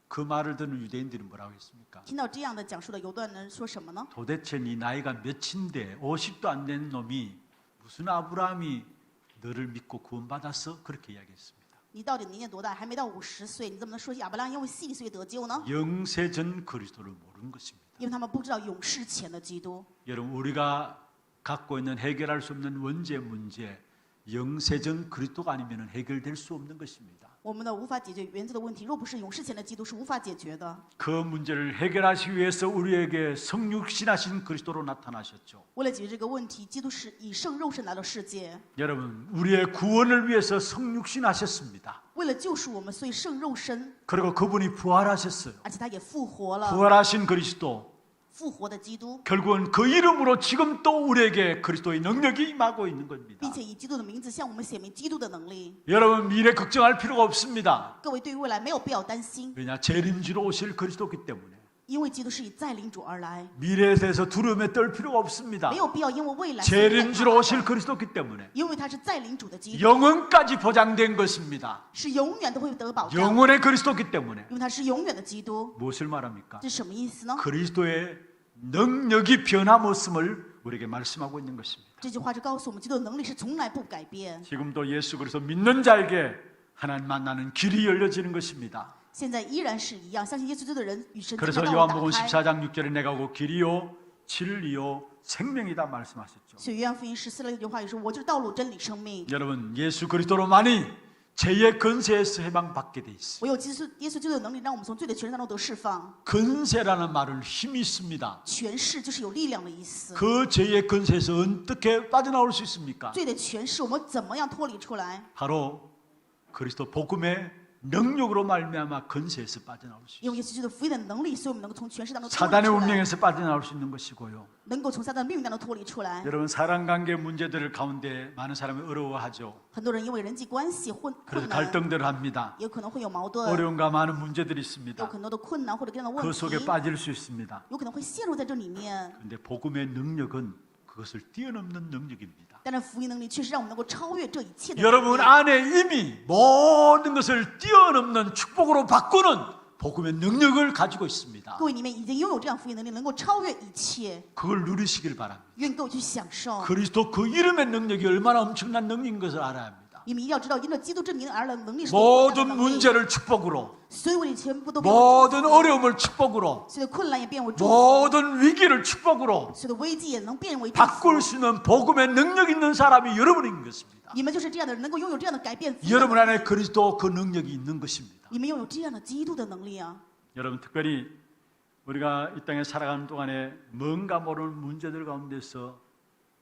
그 말을 듣는 유대인들이 뭐라고 했습니까? 听到这样的讲述的犹太人说什么呢？ 도대체 네 나이가 몇인데 50도 안 된 놈이 무슨 아브라함이 너를 믿고 구원받았어? 그렇게 이야기했습니다. 你到底年纪多大？还没到50岁，你怎么能说亚伯拉罕因为信所以得救呢？ 영세전 그리스도를 모르는 것입니다. 因为他们不知道永世前的基督。 여러분 우리가 갖고 있는 해결할 수 없는 원죄 문제 영세전 그리스도가 아니면 해결될 수 없는 것입니다. 我们的无法解决原则的问题，若不是永世前的基督，是无法解决的。 그 문제를 해결하시기 위해서 우리에게 성육신하신 그리스도로 나타나셨죠. 为了解决这个问题，基督是以圣肉身来到世界。 여러분 우리의 구원을 위해서 성육신하셨습니다. 为了救赎我们，所以圣肉身， 그리고 그분이 부활하셨어요. 而且他也复活了。 부활하신 그리스도 复活的基督， 결국은 그 이름으로 지금 또 우리에게 그리스도의 능력이 임하고 있는 겁니다. 并且以基督的名字向我们显明基督的能力。 여러분 미래 걱정할 필요가 없습니다. 各位对于未来没有必要担心， 왜냐 재림주로 오실 그리스도이기 때문에 因为基督是以再临主而来， 미래에 대해서 두려움에 떨 필요가 없습니다. 没有必要因为未来 재림주로 오실 그리스도이기 때문에 因为他是再临主的基督， 영원까지 보장된 것입니다. 是永远都会得保障， 영원의 그리스도이기 때문에 因为他是永远的基督。 무엇을 말합니까? 这是什么意思呢？ 그리스도의 능력이 변함없음을 우리에게 말씀하고 있는 것입니다. 这句话是告诉我们，基督的能力是从来不改变。 지금도 예수 그리스도 믿는 자에게 하나님 만나는 길이 열려지는 것입니다. 现在依然是一样，相信耶稣基督的人与神之 그래서 间的道路 요한복음 打开。 14장 6절에 내가 고 길이요 진리요 생명이다 말씀하셨죠. 所以约翰福音14章6句话也说：“我就是道路、真理、生命。 여러분 예수 그리스도로만이 죄의 근세에서 해방받게 돼 있어요. 唯有耶稣基督的能力，让我们从罪的权势当中得释放。 근세라는 말은 힘이 있습니다. 权势就是有力量的意思。 그 죄의 근세에서 어떻게 빠져나올 수 있습니까? 罪的权势，我们怎么样脱离出来？ 바로 그리스도 복음의 능력으로 말미암아 근세에서 빠져나올 수 因为 있어요. 耶稣基督福音的能力，所以我们能够从权势当中脱离 사단의 出来， 운명에서 빠져나올 수 있는 것이고요. 能够从撒旦的命运当中脱离出来。 여러분 사랑관계 문제들 가운데 많은 사람이 어려워하죠. 很多人因为人际关系困 그래서 难， 갈등들을 합니다. 有可能会有矛盾， 어려움과 많은 문제들이 有 있습니다. 很多的困难或者各样的 그 问 속에 题， 빠질 수 있습니다. 有可能会陷入在这里面。 그런데 복음의 능력은 그것을 뛰어넘는 능력입니다. 但是福音能力确实让我们能够超越这一切的能力。 여러분 안에 이미 모든 것을 뛰어넘는 축복으로 바꾸는 복음의 능력을 가지고 있습니다. 各位里面已经拥有这样福音能力，能够超越一切， 그걸 누리시길 바랍니다. 愿各位去享受。 그리스도 그 이름의 능력이 얼마나 엄청난 능력인 것을 알아야 합니다. 你们一定要知道，因着基督这名而来的能力是多么大的 모든 能力。 문제를 축복으로, 所有的全部都变为祝 모든 福， 어려움을 축복으로, 所有的困难也变为祝福， 모든 위기를 축복으로 所有的危机也能变为祝福。 바꿀 수 있는 복음의 능력 있는 사람이 여러분인 것입니다. 你们就是这样的人，能够拥有这样的改变。 여러분 안에 그리스도 그 능력이 있는 것입니다. 你们拥有这样的基督的能力啊！ 여러분 특별히 우리가 이 땅에 살아가는 동안에 뭔가 모르는 문제들 가운데서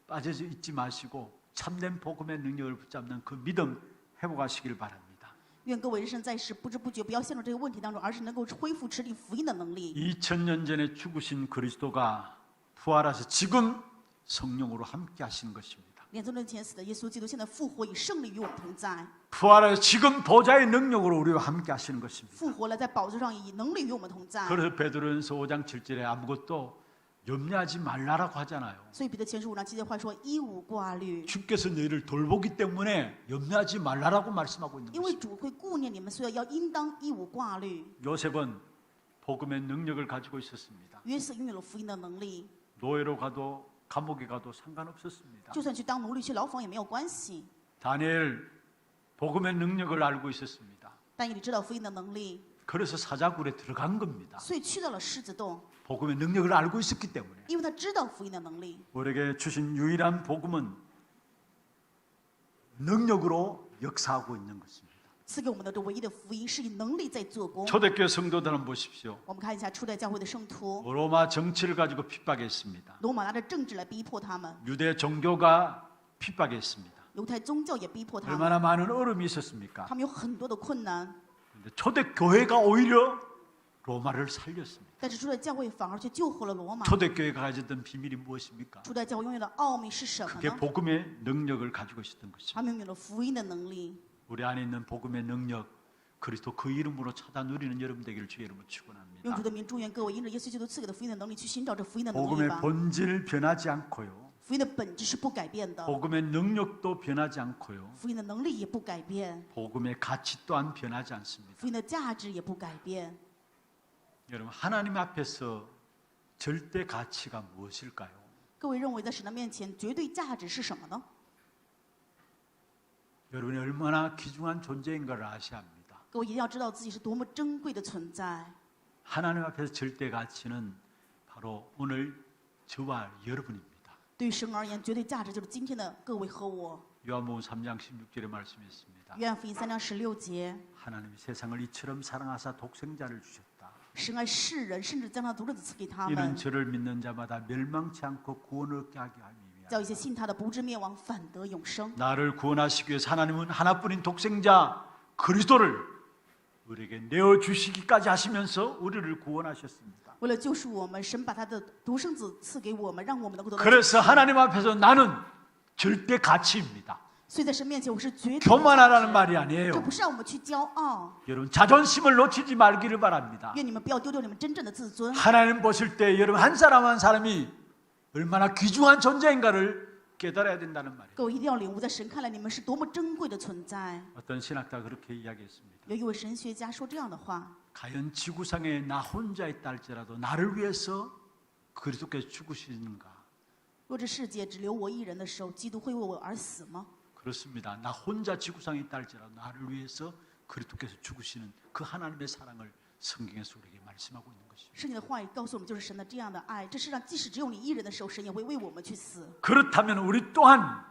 빠져 있지 마시고 참된 복음의 능력을 붙잡는 그 믿음 회복하시길 바랍니다. 愿各位人生在世，不知不觉不要陷入这个问题当中，而是能够恢复持定福音的能力。 2000년 전에 죽으신 그리스도가 부활하셔 지금 성령으로 함께 하시는 것입니다. 2000年前死的耶稣基督，现在复活，以胜利与我们同在。 부활하셔 지금 보좌의 능력으로 우리와 함께 하시는 것입니다. 复活了，在宝座上以能力与我们同在。 그래서 베드로전서 5장 7절에 아무것도 염려하지 말라라고 하잖아요. 所以彼得前书5章7节话说：“一无挂虑， 주께서 너희를 돌보기 때문에 염려하지 말라라고 말씀하고 있는 因为 것입니다. 主会顾念你们，所以要应当一无挂虑。 요셉은 복음의 능력을 가지고 있었습니다. 约瑟拥有了福音的能力， 노예로 가도 감옥에 가도 상관없었습니다. 就算去当奴隶、去牢房也没有关系。 다니엘 복음의 능력을 알고 있었습니다. 但以理知道福音的能力， 그래서 사자굴에 들어간 겁니다. 所以去到了狮子洞， 복음의 능력을 알고 있었기 때문에 因为他知道福音的能力。 우리에게 주신 유일한 복음은 능력으로 역사하고 있는 것입니다. 赐给我们的这唯一的福音是以能力在做工。 초대교회 성도들 한번 보십시오. 我们看一下初代教会的圣徒， 로마 정치를 가지고 핍박했습니다. 罗马拿着政治来逼迫他们， 유대 종교가 핍박했습니다. 犹太宗教也逼迫他们， 얼마나 많은 어려움이 있었습니까? 他们有很多的困难。 근데 초대교회가 오히려 로마를 살렸습니다. 但是初代教会反而去救活了罗马。 초대교회가 가졌던 비밀이 무엇입니까? 初代教会拥有的奥秘是什么 그게 呢？ 복음의 능력을 가지고 있었던 것입니다. 他们拥有了福音的能力。 우리 안에 있는 복음의 능력, 그리스도 그 이름으로 찾아 누리는 여러분 되기를 주의 이름으로 用 축원합니다. 主的名祝愿各位因着耶稣基督赐给的福音的能力去寻找这福音的能力 복음의 吧。 본질 변하지 않고요. 福音的本质是不改变的， 복음의 능력도 변하지 않고요. 福音的能力也不改变， 복음의 가치 또한 변하지 않습니다. 福音的价值也不改变。 여러분 하나님 앞에서 절대 가치가 무엇일까요? 各位认为在神的面前绝对价值是什么呢？ 여러분이 얼마나 귀중한 존재인가를 아셔야 합니다. 各位一定要知道自己是多么珍贵的存在。 하나님 앞에서 절대 가치는 바로 오늘 저와 여러분입니다. 对于神而言，绝对价值就是今天的各位和我。 요한복음 3장 16절에 말씀했습니다. 约翰福音3章16节， 하나님이 세상을 이처럼 사랑하사 독생자를 주셨다. 神爱世人，甚至将他独生子赐给他 이는 们， 저를 믿는 자마다 멸망치 않고 구원을 얻게 하기 위함이야. 叫一些信他的不至灭亡，反得永生。 나를 구원하시기 위해서 하나님은 하나뿐인 독생자 그리스도를 우리에게 내어주시기까지 하시면서 우리를 구원하셨습니다. 为了救赎我们，神把他的独生子赐给我们，让我们能够得到。 그래서 하나님 앞에서 나는 절대 가치입니다. 所以在神面前，我是绝对的 교만하라는 价 말이 值。 아니에요. 这不是让我们去骄傲， 여러분 자존심을 놓치지 말기를 바랍니다. 愿你们不要丢掉你们真正的自尊。 하나님 보실 때 여러분 한 사람 한 사람이 얼마나 귀중한 존재인가를 깨달아야 된다는 말이에요. 各位一定要领悟，在神看来，你们是多么珍贵的存在。 어떤 신학자가 그렇게 이야기했습니다. 有一位神学家说这样的话： 과연 지구상에 나 혼자 있다 할지라도 나를 위해서 그리스도께서 죽으시는가? 若这世界只留我一人的时候，基督会为我而死吗？ 그렇습니다. 나 혼자 지구상에 있다 할지라도 나를 위해서 그리스도께서 죽으시는 그 하나님의 사랑을 성경에서 우리에게 말씀하고 있는 것입니다. 圣经的话语告诉我们，就是神的这样的爱。这世上即使只有你一人的时候，神也会为我们去死。 그렇다면 우리 또한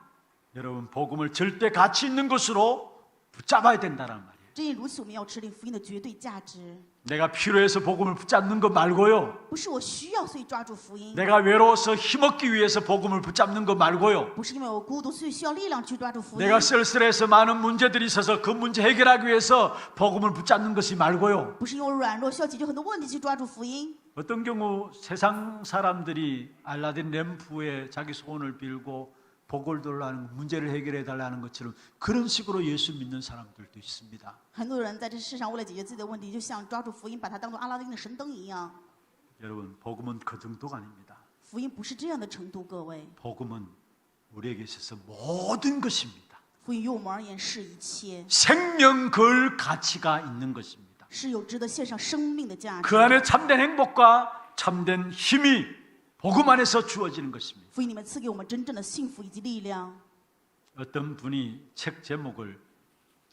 여러분 복음을 절대 가치 있는 것으로 붙잡아야 된다는 말이에요. 正因如此，我们要持定福音的绝对价值。 내가 필요해서 복음을 붙잡는 것 말고요. 不是我需要，所以抓住福音； 내가 외로워서 힘없기 위해서 복음을 붙잡는 것 말고요. 不是因为我孤独，所以需要力量去抓住福音； 내가 쓸쓸해서 많은 문제들이 있어서 그 문제 해결하기 위해서 복음을 붙잡는 것이 말고요. 不是因为我软弱，需要解决很多问题去抓住福音。 어떤 경우 세상 사람들이 알라딘 램프에 자기 소원을 빌고 복을 달라는 문제를 해결해 달라는 것처럼 그런 식으로 예수 믿는 사람들도 있습니다. 很多人在这世上为了解决自己的问题，就像抓住福音，把它当做阿拉丁的神灯一样。 여러분 복음은 그 정도가 아닙니다. 福音不是这样的程度，各位， 복음은 우리에게 있어서 모든 것입니다. 福音于我们而言是一切， 생명 걸 가치가 있는 것입니다. 是有值得献上生命的价值。 그 안에 참된 행복과 참된 힘이 복음 안에서 주어지는 것입니다. 福音里面赐给我们真正的幸福以及力量。 어떤 분이 책 제목을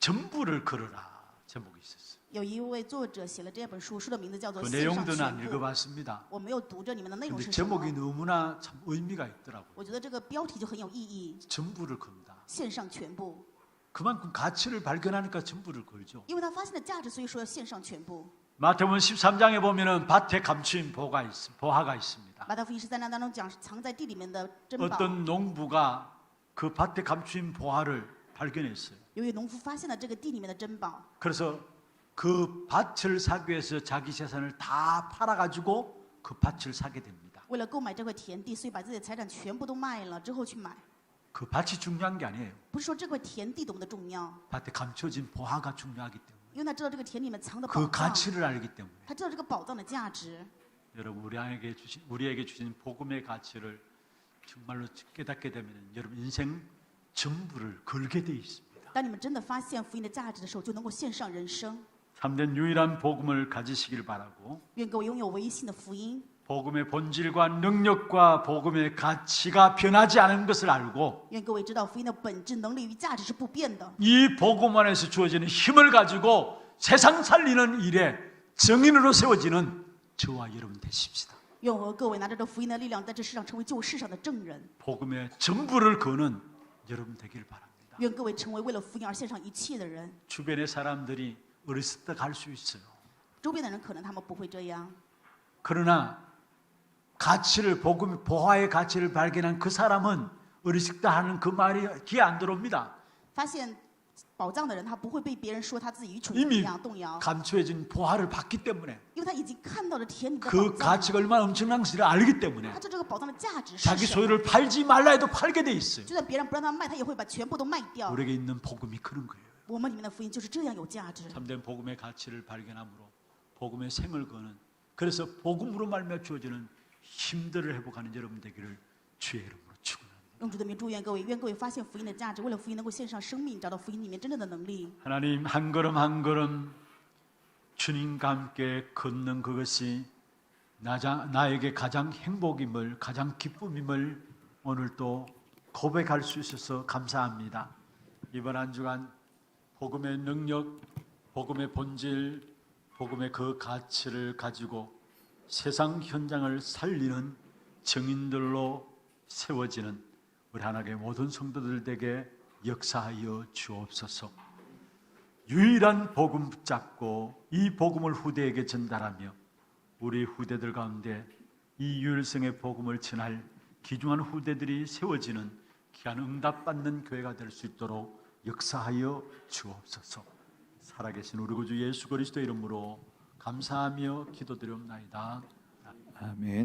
전부를 걸어라 제목이 있었어요. 有一位作者写了这本书，书的名字叫做 그 《献上 내용들은 안 全部》。 읽어봤습니다. 我没有读着你们的内容 근데 是什么， 제목이 너무나 참 의미가 있더라고요. 我觉得这个标题就很有意义。 전부를 건다. 献上全部， 그만큼 가치를 발견하니까 전부를 걸죠. 因为他发现了价值，所以说要献上全部。 마태복음 13장에 보면은 밭에 감추인 보화가 있습니다. 马太福音13章当中讲藏在地里面的珍宝。 어떤 농부가 그 밭에 감추인 보화를 발견했어요. 由于农夫发现了这个地里面的珍宝， 그래서 그 밭을 사기 위해서 자기 재산을 다 팔아가지고 그 밭을 사게 됩니다. 为了购买这块田地，所以把自己的财产全部都卖了之后去买。 그 밭이 중요한 게 아니에요. 不是说这块田地多么的重要， 밭에 감춰진 보화가 중요하기 때문에 因为他知道这个田里面藏的宝 그 藏， 가치를 알기 때문에 他知道这个宝藏的价值。 여러분 우리에게 주신 복음의 가치를 정말로 깨닫게 되면 여러분 인생 전부를 걸게 돼 있습니다. 当你们真的发现福音的价值的时候，就能够献上人生。 참된 유일한 복음을 가지시길 바라고 愿各位拥有唯一性的福音， 복음의 본질과 능력과 복음의 가치가 변하지 않은 것을 알고 愿各位知道福音的本质、能力与价值是不变的。 이 복음 안에서 주어지는 힘을 가지고 세상 살리는 일에 정인으로 세워지는 저와 여러분 되십시다. 愿我和各位拿着这福音的力量，在这世上成为救世上的证人。 복음의 전부를 거는 여러분 되기를 바랍니다. 愿各位成为为了福音而献上一切的人。 주변의 사람들이 어리석다 갈 수 있어요. 周边的人可能他们不会这样， 그러나 가치를 복음 보화의 가치를 발견한 그 사람은 어리석다 하는 그 말이 귀에 안 들어옵니다. 发现宝藏的人，他不会被别人说他自己愚蠢怎么 이미 样动摇， 감추어진 보화를 봤기 때문에 因为他已经看到了田里的 그 宝藏， 가치가 얼마나 엄청난 것을 알기 때문에 他知道这个宝藏的价值是 자기 什么。 소유를 팔지 말라 해도 팔게 돼 있어요. 就算别人不让他卖，他也会把全部都卖掉。 우리에게 있는 복음이 그런 거예요. 我们里面的福音就是这样有价值。 참된 복음의 가치를 발견함으로 복음의 생을 거는 그래서 복음으로 말미암아 주어지는 힘들을 회복하는 여러분 되기를 주의 이름으로 축원합니다. 用主的名祝愿各位，愿各位发现福音的价值，为了福音能够献上生命，找到福音里面真正的能力。 하나님 한 걸음 한 걸음 주님과 함께 걷는 그것이 나에게 가장 행복임을 가장 기쁨임을 오늘 또 고백할 수 있어서 감사합니다. 이번 한 주간 복음의 능력, 복음의 본질, 복음의 그 가치를 가지고 세상 현장을 살리는 증인들로 세워지는 우리 하나님의 모든 성도들에게 역사하여 주옵소서. 유일한 복음 붙잡고 이 복음을 후대에게 전달하며 우리 후대들 가운데 이 유일성의 복음을 전할 귀중한 후대들이 세워지는 귀한 응답받는 교회가 될 수 있도록 역사하여 주옵소서. 살아계신 우리 구주 예수 그리스도의 이름으로 감사하며 기도드리옵나이다. 아멘.